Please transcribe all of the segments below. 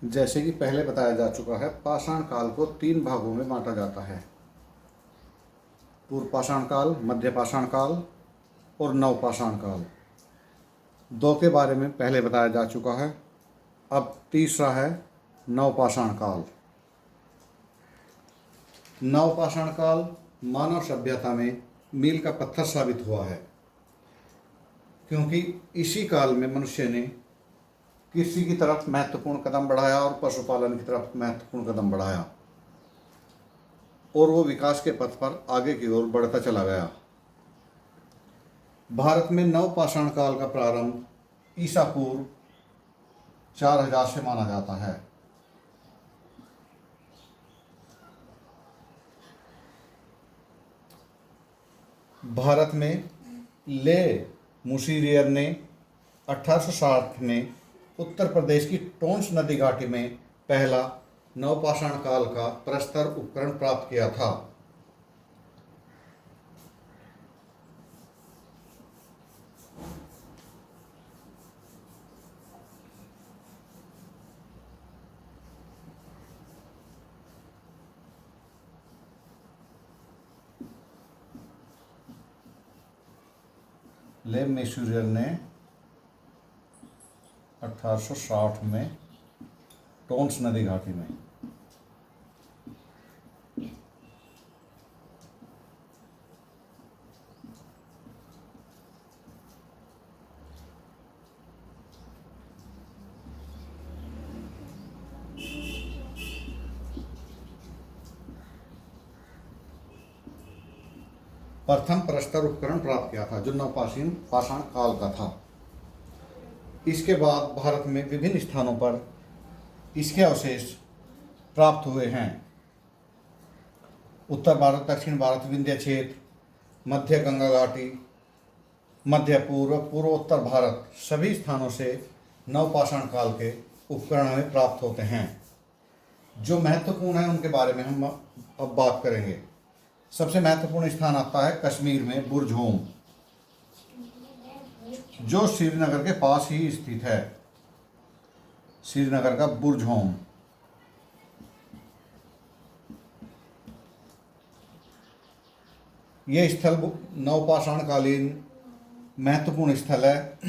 जैसे कि पहले बताया जा चुका है, पाषाण काल को 3 भागों में बांटा जाता है। पूर्व पाषाण काल, मध्य पाषाण काल और नव पाषाण काल। 2 के बारे में पहले बताया जा चुका है। अब तीसरा है नव पाषाण काल। नव पाषाण काल मानव सभ्यता में मील का पत्थर साबित हुआ है, क्योंकि इसी काल में मनुष्य ने कृषि की तरफ महत्वपूर्ण कदम बढ़ाया और पशुपालन की तरफ महत्वपूर्ण कदम बढ़ाया, और वो विकास के पथ पर आगे की ओर बढ़ता चला गया। भारत में नव पाषाण काल का प्रारंभ ईसा पूर्व 4000 से माना जाता है। भारत में ले मुशीरियर ने 1860 में उत्तर प्रदेश की टोंस नदी घाटी में पहला नवपाषाण काल का प्रस्तर उपकरण प्राप्त किया था। ले मैसूरियर ने 1860 में टोंस नदी घाटी में प्रथम प्रस्तर उपकरण प्राप्त किया था, जो नवपाषाण पाषाण काल का था। इसके बाद भारत में विभिन्न स्थानों पर इसके अवशेष प्राप्त हुए हैं। उत्तर भारत, दक्षिण भारत, विंध्य क्षेत्र, मध्य गंगा घाटी, मध्य पूर्व, पूर्वोत्तर भारत, सभी स्थानों से नवपाषाण काल के उपकरण हमें प्राप्त होते हैं। जो महत्वपूर्ण है उनके बारे में हम अब बात करेंगे। सबसे महत्वपूर्ण स्थान आता है कश्मीर में बुरज़होम, जो श्रीनगर के पास ही स्थित है। श्रीनगर का बुरज़होम। यह स्थल नवपाषाण कालीन महत्वपूर्ण स्थल है,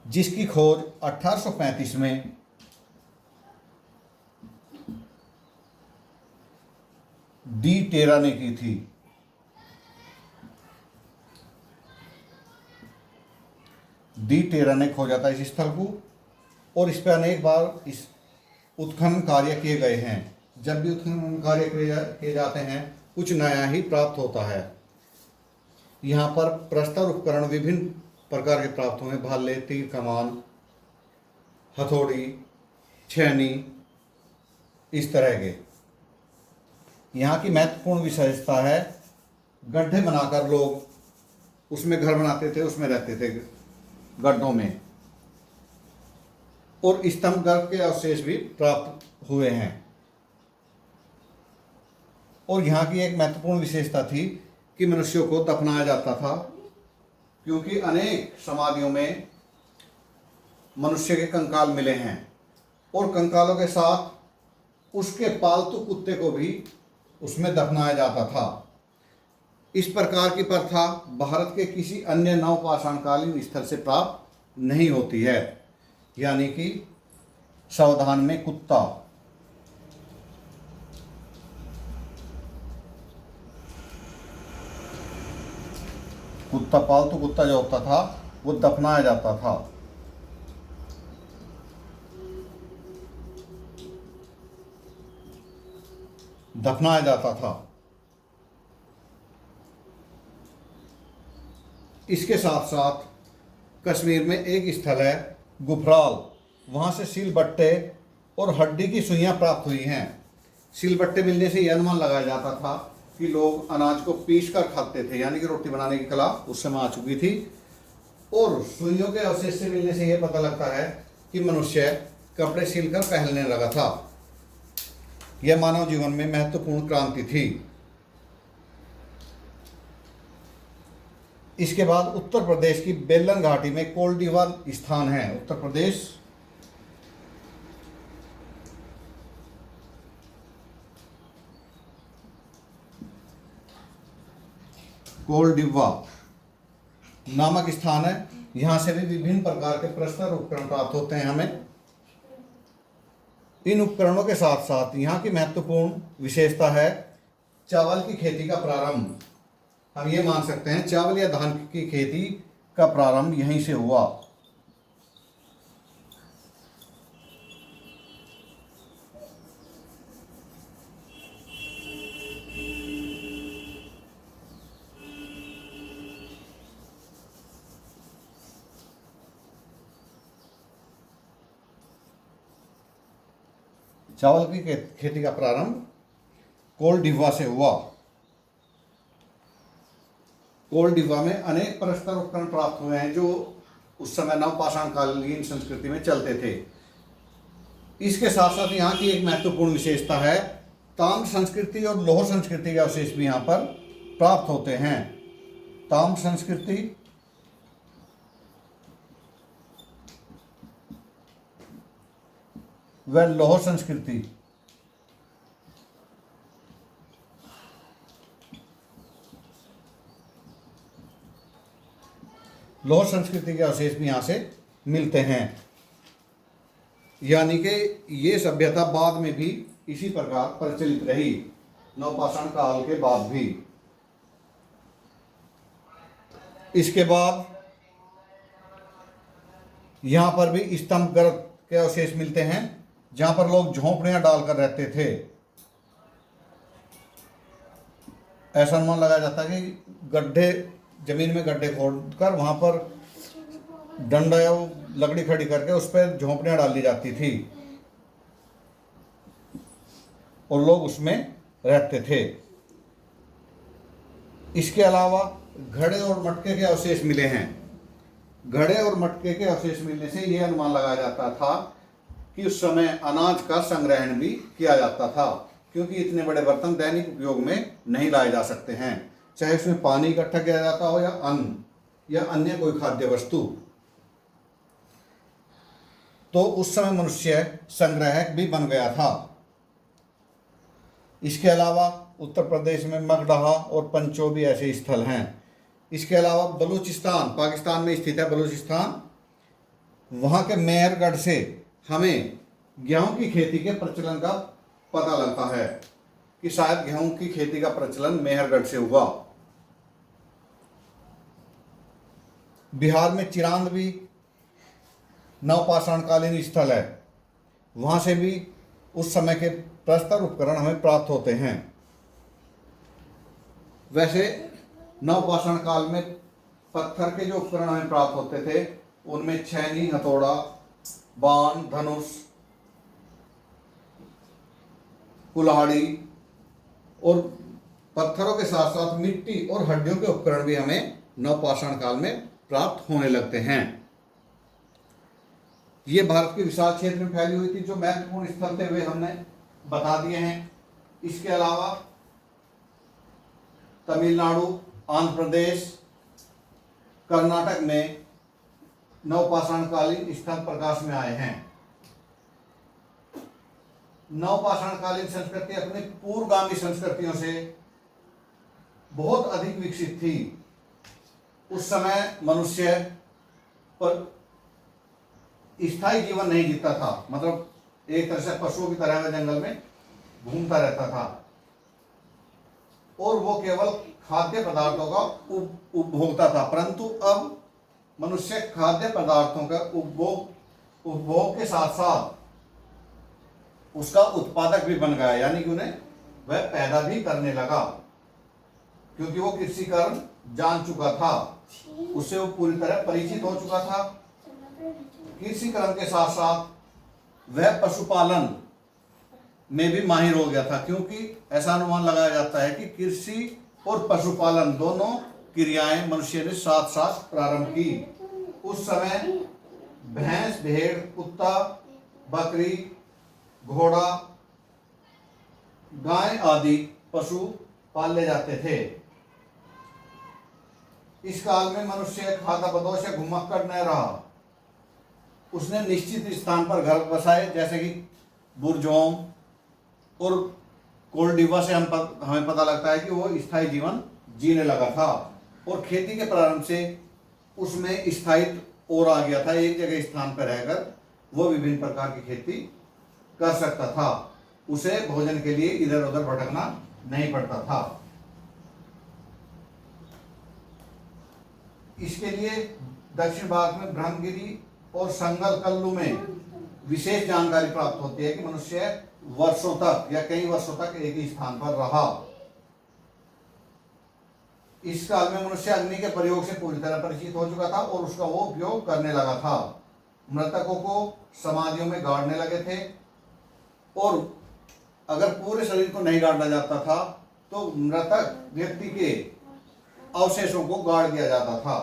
जिसकी खोज 1835 में डी टेरा ने की थी। डी टेरा ने खोजा था इस स्थल को, और इस पर अनेक बार इस उत्खनन कार्य किए गए हैं। जब भी उत्खनन कार्य किए जाते हैं, कुछ नया ही प्राप्त होता है। यहाँ पर प्रस्तर उपकरण विभिन्न प्रकार के प्राप्त हुए। भाले, तीर कमान, हथौड़ी, छेनी, इस तरह के। यहाँ की महत्वपूर्ण विशेषता है, गड्ढे बनाकर लोग उसमें घर बनाते थे, उसमें रहते थे गड्ढों में, और स्तंभ गर्भ के अवशेष भी प्राप्त हुए हैं। और यहाँ की एक महत्वपूर्ण विशेषता थी कि मनुष्यों को दफनाया जाता था, क्योंकि अनेक समाधियों में मनुष्य के कंकाल मिले हैं, और कंकालों के साथ उसके पालतू कुत्ते को भी उसमें दफनाया जाता था। इस प्रकार की प्रथा भारत के किसी अन्य नवपाषाणकालीन स्थल से प्राप्त नहीं होती है। यानी कि सावधान में कुत्ता। पालतू कुत्ता जो होता था वो दफनाया जाता था। इसके साथ साथ कश्मीर में एक स्थल है गुफराल। वहाँ से सिलबट्टे और हड्डी की सुइयाँ प्राप्त हुई हैं। सिलबट्टे मिलने से यह अनुमान लगाया जाता था कि लोग अनाज को पीस कर खाते थे, यानी कि रोटी बनाने की कला उस समय आ चुकी थी। और सुइयों के अवशेष से मिलने से यह पता लगता है कि मनुष्य कपड़े सिलकर पहनने लगा था। यह मानव जीवन में महत्वपूर्ण क्रांति थी। इसके बाद उत्तर प्रदेश की बेलन घाटी में कोल्डीवाल स्थान है। उत्तर प्रदेश कोल्डिवा नामक स्थान है। यहाँ से भी विभिन्न प्रकार के प्रस्तर उपकरण प्राप्त होते हैं हमें। इन उपकरणों के साथ साथ यहाँ की महत्वपूर्ण विशेषता है चावल की खेती का प्रारंभ। हम ये मान सकते हैं चावल या धान की खेती का प्रारंभ यहीं से हुआ। चावल की खेती का प्रारंभ कोल्डिवा से हुआ। कोल्डिवा में अनेक प्रस्तर उपकरण प्राप्त हुए हैं जो उस समय नवपाषाण कालीन संस्कृति में चलते थे। इसके साथ साथ यहाँ की एक महत्वपूर्ण विशेषता है ताम्र संस्कृति और लौह संस्कृति के अवशेष भी यहाँ पर प्राप्त होते हैं। ताम्र संस्कृति व लौह संस्कृति लौह संस्कृति के अवशेष भी यहाँ से मिलते हैं। यानी कि ये सभ्यता बाद में भी इसी प्रकार प्रचलित रही, नवपाषाण काल के बाद भी। इसके बाद यहाँ पर भी स्तंभ गर्भ के अवशेष मिलते हैं जहाँ पर लोग झोंपड़ियाँ डालकर रहते थे। ऐसा अनुमान लगाया जाता है कि गड्ढे, जमीन में गड्ढे खोदकर वहाँ पर डंडा या लकड़ी खड़ी करके उस पर झोंपड़ियाँ डाल दी जाती थी और लोग उसमें रहते थे। इसके अलावा घड़े और मटके के अवशेष मिले हैं। घड़े और मटके के अवशेष मिलने से यह अनुमान लगाया जाता था कि उस समय अनाज का संग्रहण भी किया जाता था, क्योंकि इतने बड़े बर्तन दैनिक उपयोग में नहीं लाए जा सकते हैं, चाहे उसमें पानी इकट्ठा किया जाता हो या अन्न या अन्य कोई खाद्य वस्तु। तो उस समय मनुष्य संग्राहक भी बन गया था। इसके अलावा उत्तर प्रदेश में मगडहा और पंचोबी ऐसे स्थल हैं। इसके अलावा बलूचिस्तान, पाकिस्तान में स्थित है बलूचिस्तान, वहाँ के मेहरगढ़ से हमें गेहूं की खेती के प्रचलन का पता लगता है कि शायद गेहूं की खेती का प्रचलन मेहरगढ़ से हुआ। बिहार में चिरांद भी नवपाषाणकालीन स्थल है, वहाँ से भी उस समय के प्रस्तर उपकरण हमें प्राप्त होते हैं। वैसे नवपाषाण काल में पत्थर के जो उपकरण हमें प्राप्त होते थे उनमें छैनी, हथौड़ा, बाण, धनुष, कुल्हाड़ी और पत्थरों के साथ साथ मिट्टी और हड्डियों के उपकरण भी हमें नवपाषाण काल में प्राप्त होने लगते हैं। ये भारत के विशाल क्षेत्र में फैली हुई थी। जो महत्वपूर्ण स्थल थे वे हमने बता दिए हैं। इसके अलावा तमिलनाडु, आंध्र प्रदेश, कर्नाटक में नवपाषाणकालीन स्थल प्रकाश में आए हैं। नवपाषाणकालीन संस्कृति अपनी पूर्वगामी संस्कृतियों से बहुत अधिक विकसित थी। उस समय मनुष्य पर स्थायी जीवन नहीं जीता था, मतलब एक तरह से पशुओं की तरह वह जंगल में घूमता रहता था और वो केवल खाद्य पदार्थों का उपभोक्ता था। परंतु अब मनुष्य खाद्य पदार्थों का उपभोग के साथ साथ उसका उत्पादक भी बन गया, यानी कि उन्हें वह पैदा भी करने लगा, क्योंकि वो कृषि कर्म जान चुका था, उससे वो पूरी तरह परिचित हो चुका था। कृषि कर्म के साथ साथ वह पशुपालन में भी माहिर हो गया था, क्योंकि ऐसा अनुमान लगाया जाता है कि कृषि और पशुपालन दोनों क्रियाएं मनुष्य ने साथ साथ प्रारंभ की। उस समय भैंस, भेड़, कुत्ता, बकरी, घोड़ा, गाय आदि पशु पाले जाते थे। इस काल में मनुष्य खाद्याबदोश या घुमक्कड़ न रहा। उसने निश्चित स्थान पर घर बसाए, जैसे कि बुरजोम और कोल्डिवा से हमें पता लगता है कि वो स्थायी जीवन जीने लगा था। और खेती के प्रारंभ से उसमें स्थायित्व और आ गया था। एक जगह स्थान पर रहकर वो विभिन्न प्रकार की खेती कर सकता था, उसे भोजन के लिए इधर उधर भटकना नहीं पड़ता था। इसके लिए दक्षिण भारत में ब्रह्मगिरी और संगल कल्लू में विशेष जानकारी प्राप्त होती है कि मनुष्य वर्षों तक या कई वर्षों तक एक ही स्थान पर रहा। इस काल में मनुष्य अग्नि के प्रयोग से पूरी तरह परिचित हो चुका था और उसका वो उपयोग करने लगा था। मृतकों को समाधियों में गाड़ने लगे थे, और अगर पूरे शरीर को नहीं गाड़ा जाता था तो मृतक व्यक्ति के अवशेषों को गाड़ दिया जाता था।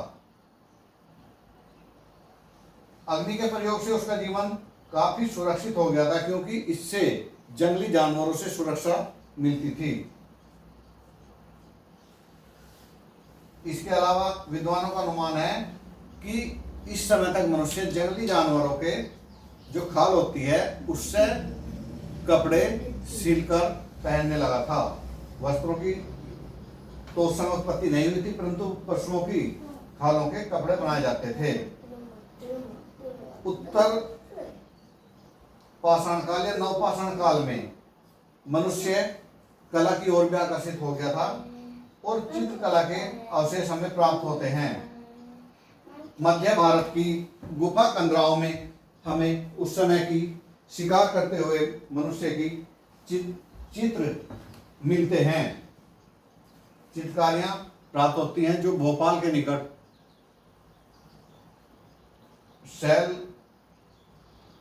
अग्नि के प्रयोग से उसका जीवन काफी सुरक्षित हो गया था, क्योंकि इससे जंगली जानवरों से सुरक्षा मिलती थी। इसके अलावा विद्वानों का अनुमान है कि इस समय तक मनुष्य जंगली जानवरों के जो खाल होती है उससे कपड़े सिलकर पहनने लगा था। वस्त्रों की तो उस समय उत्पत्ति नहीं हुई थी, परंतु पशुओं की खालों के कपड़े बनाए जाते थे। उत्तर पाषाण काल या नवपाषाण काल में मनुष्य कला की ओर भी आकर्षित हो गया था, और चित्रकला के अवशेष हमें प्राप्त होते हैं। मध्य भारत की गुफा कंदराओं में हमें उस समय की शिकार करते हुए मनुष्य की चित्र मिलते हैं, चित्रकारियां प्राप्त होती हैं, जो भोपाल के निकट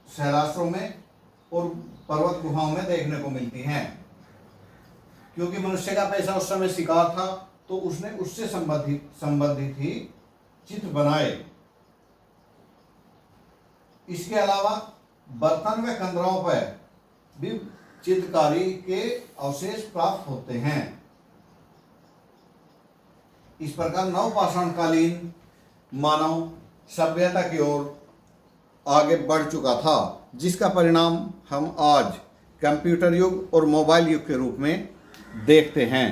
शैलाश्रों में और पर्वत गुफाओं में देखने को मिलती हैं। क्योंकि मनुष्य का पैसा उस समय शिकार था, तो उसने उससे संबंधित ही चित्र बनाए। इसके अलावा बर्तन व कंदराओं पर भी चित्रकारी के अवशेष प्राप्त होते हैं। इस प्रकार नवपाषाणकालीन मानव सभ्यता की ओर आगे बढ़ चुका था, जिसका परिणाम हम आज कंप्यूटर युग और मोबाइल युग के रूप में देखते हैं।